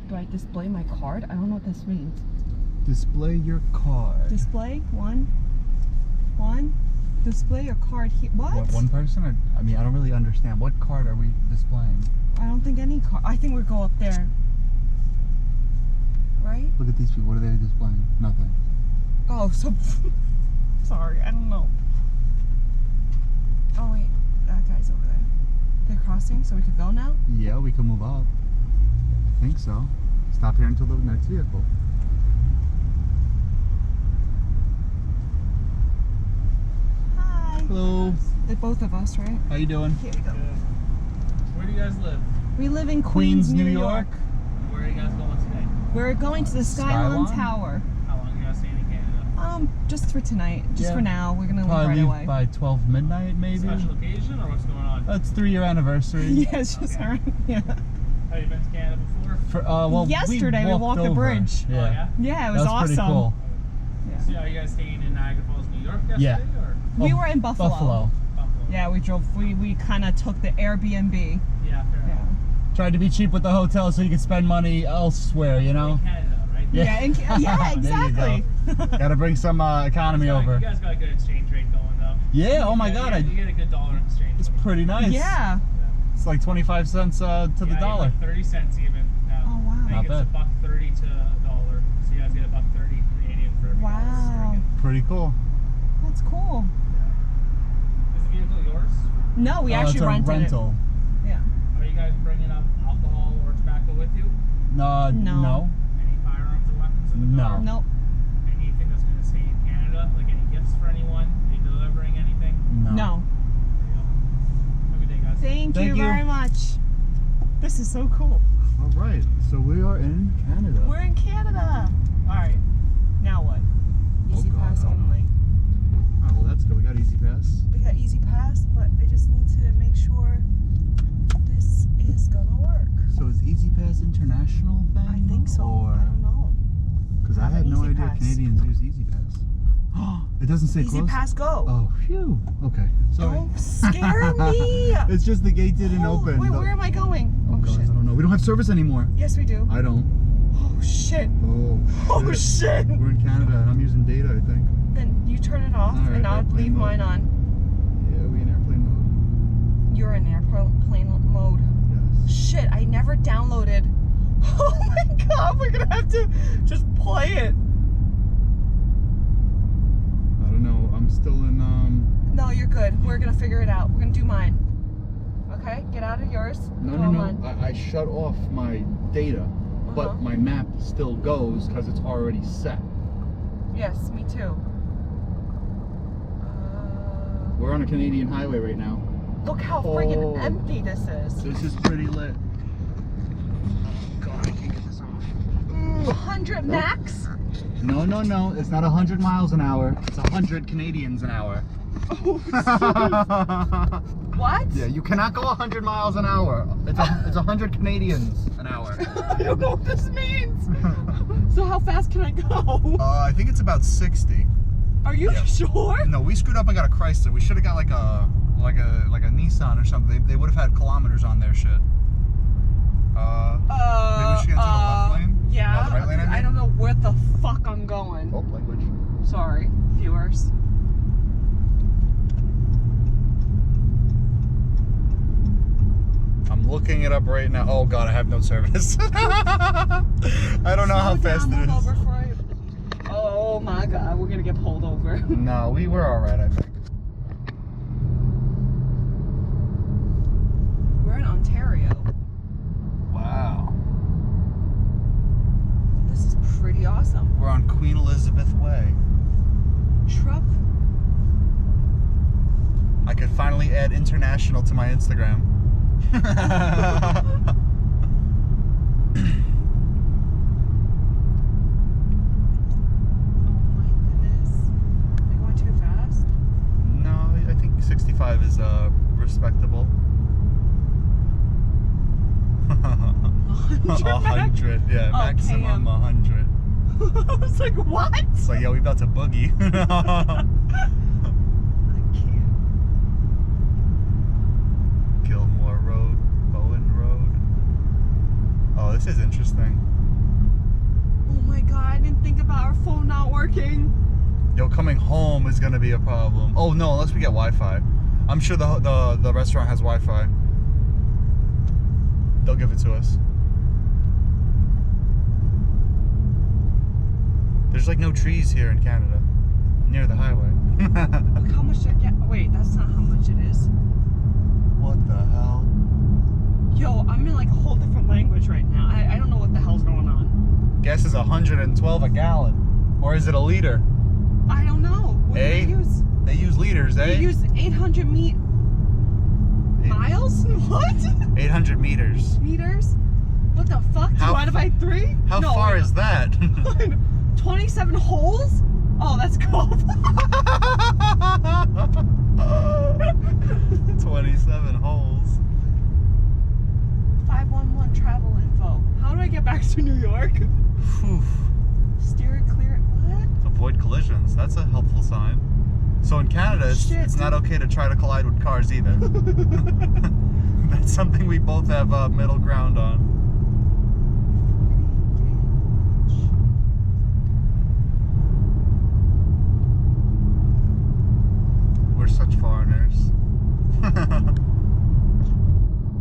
Do I display my card? I don't know what this means. Display your card. Display? One. Display your card here. What? One person? Or, I mean, I don't really understand. What card are we displaying? I don't think any card. I think we go up there. Right? Look at these people. What are they displaying? Nothing. Oh, so... Sorry, I don't know. Oh, wait. That guy's over there. They're crossing, so we could go now? Yeah, we can move up. I think so. Stop here until the next vehicle. Hi. Hello. They're both of us, right? How you doing? Here we go. Where do you guys live? We live in Queens, New York. Where are you guys going today? We're going to the Skyline Tower. How long are you guys staying in Canada? Just for tonight. Just for now. We're gonna leave Probably right leave away. by 12 midnight, maybe. Special occasion or what's going on? It's 3-year anniversary. Yeah, it's just Okay. her. Yeah. Have you been to Canada before? Well, yesterday we walked the over. bridge. Yeah. Oh, yeah? Yeah, it was That was awesome. pretty cool. So are you guys staying in Niagara Falls, New York yesterday? Yeah. Or? We were in Buffalo. Buffalo. Yeah, we drove. We kind of took the Airbnb. Yeah, fair enough. Tried to be cheap with the hotel so you could spend money elsewhere, you know? In Canada, right? Yeah, yeah, exactly. Gotta bring some economy over. You guys got a good exchange rate going though. Yeah, oh my God. You get a good dollar exchange. It's pretty nice. Yeah. It's like 25 cents to the dollar. Like 30 cents even now. Oh, wow. I think Not it's bad. $1.30 to a dollar. So you guys get $1.30 Canadian for every Wow. dollar. Pretty cool. That's cool. Is the vehicle yours? No, we actually it's a rented rental. it. Yeah. Are you guys bringing up alcohol or tobacco with you? No. No. Any firearms or weapons in the car? Nope. Anything that's going to stay in Canada? Like any gifts for anyone? Are you delivering anything? No. There you go. Have a good day, guys. Thank you you. very much. This is so cool. All right, so we are in Canada. We're in Canada. All right. Now what? Easy God, pass I don't know. only. Oh, well, that's good. We got Easy Pass. We got easy pass, but I just need to make sure this is gonna work. So is Easy Pass international thing? I think so. Or... I don't know. Because I have had an no Easy idea Pass. Canadians use Easy Pass. It doesn't say Easy close. pass go. Oh, phew. Okay. Sorry. Don't scare me. It's just the gate didn't open. Wait, where am I going? Oh, God, shit. I don't know. We don't have service anymore. Yes, we do. I don't. Oh shit. Oh, Oh shit. We're in Canada and I'm using data, I think. Then you turn it off, All right, and I'll airplane leave mode. mine on. Yeah, we in airplane mode. You're in airplane mode. Yes. Shit, I never downloaded. Oh my god, we're gonna have to just play it. I don't know. I'm still in, No, you're good. We're gonna figure it out. We're gonna do mine. Okay, get out of yours. No, Go no, on no. mine. I shut off my data, but my map still goes because it's already set. Yes, me too. We're on a Canadian highway right now. Look how friggin' empty this is. This is pretty lit. Oh God, I can't get this off. 100 max? No, no, no. It's not 100 miles an hour. It's 100 Canadians an hour. What? Yeah, you cannot go 100 miles an hour. It's 100 Canadians an hour. I don't know what this means. So how fast can I go? I think it's about 60. Are you sure? No, we screwed up and got a Chrysler. We should have got like a Nissan or something. They would have had kilometers on their shit. Maybe we should get into the left lane? Yeah. No, the right lane, I mean? I don't know where the fuck I'm going. Oh, language. Sorry, viewers. I'm looking it up right now. Oh God, I have no service. I don't know how fast it is. Oh my God, we're gonna get pulled over. No, we were all right, I think. We're in Ontario. Wow. This is pretty awesome. We're on Queen Elizabeth Way. Truck. I could finally add international to my Instagram. Oh my goodness. They going too fast? No, I think 65 is respectable. 100, yeah, maximum 100. I was like, what? It's like, yeah, we about to boogie. I can't. Gilmore Road, Bowen Road. Oh, this is interesting. Oh my god, I didn't think about our phone not working. Yo, coming home is gonna be a problem. Oh no, unless we get Wi-Fi. I'm sure the restaurant has Wi-Fi. They'll give it to us. There's like no trees here in Canada, near the highway. Look how much I get. Wait, that's not how much it is. What the hell? Yo, I'm in like a whole different language right now. I don't know what the hell's going on. Gas is 112 a gallon. Or is it a liter? I don't know. What do they use? They use liters, eh? They use 800 miles? What? 800 meters. Meters? What the fuck? How Divided by 3? How No, far wait. is that? 27 holes? Oh, that's cool. 27 holes. 511 travel info. How do I get back to New York? Whew. Steer it clear. What? Avoid collisions. That's a helpful sign. So in Canada, it's not okay to try to collide with cars either. That's something we both have middle ground on.